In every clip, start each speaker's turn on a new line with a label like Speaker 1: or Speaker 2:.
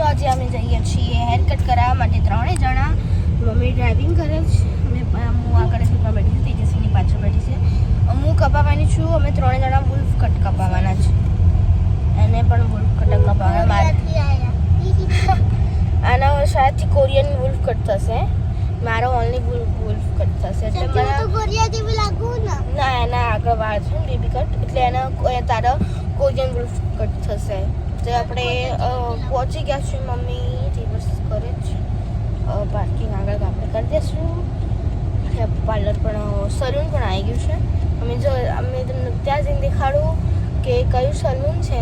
Speaker 1: આજે અમે જઈએ છીએ હેર કટ કરાવવા માટે 3 જણા. મમ્મી ડ્રાઇવિંગ કરે છે અને હું આગળ સીટમાં બેઠી છું, તેજસ્વીની પાછળ બેઠી છે. હું કપાવવાની છું. અમે 3 જણા વુલ્ફ કટ કપાવવાના છે. એને પણ વુલ્ફ કટ કપાવવાના. આના શાયદથી કોરિયન વુલ્ફ કટ થશે. મારો ઓનલી વુલ્ફ કટ થશે એટલે મારા કોરિયા જેવું લાગું ના એના આગળ વાળ છે બેબી કટ એટલે એના તારા કોરિયન વુલ્ફ કટ થશે. તો આપણે પહોંચી ગયા છીએ. મમ્મી દિવસ કરે છે પાર્કિંગ આગળ આપણે કરી દઈશું. પાર્લર પણ સલૂન પણ આવી ગયું છે. અમે તમને ત્યાં જઈને દેખાડું કે કયું સલૂન છે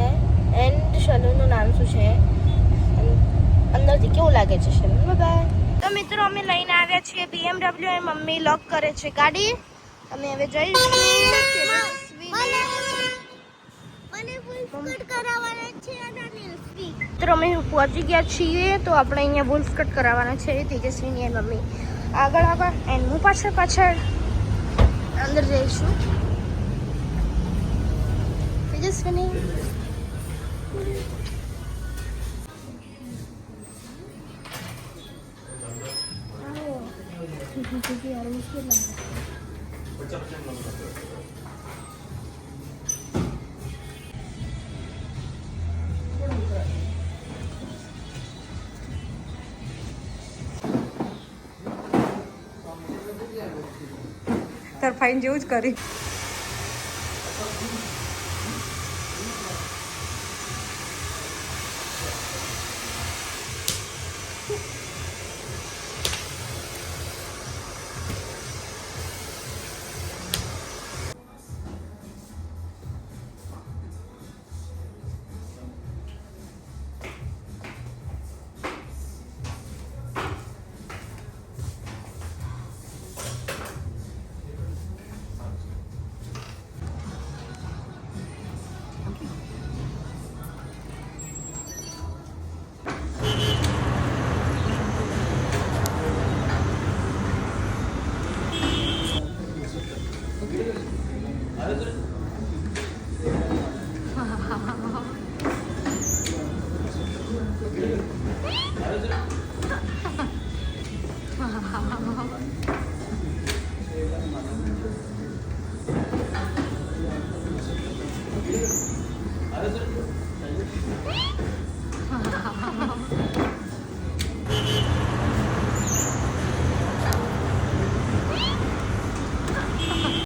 Speaker 1: એન્ડ સલૂનનું નામ શું છે, અંદરથી કેવું લાગે છે સલૂન. બાય. તો મિત્રો અમે લઈને આવ્યા છીએ BMW અને મમ્મી લોક કરે છે ગાડી. અમે હવે જઈશું. મિત્રો અમે પહોંચી ગયા છીએ. તો આપણે અહીંયા વુલ્ફ કટ કરાવવાના છે તેજસ્વીની અને મમ્મી આગળ એન્ડ હું પાછળ અંદર જઈશું. તેજસ્વીની
Speaker 2: તાર ફાઈન જેવું જ કરી.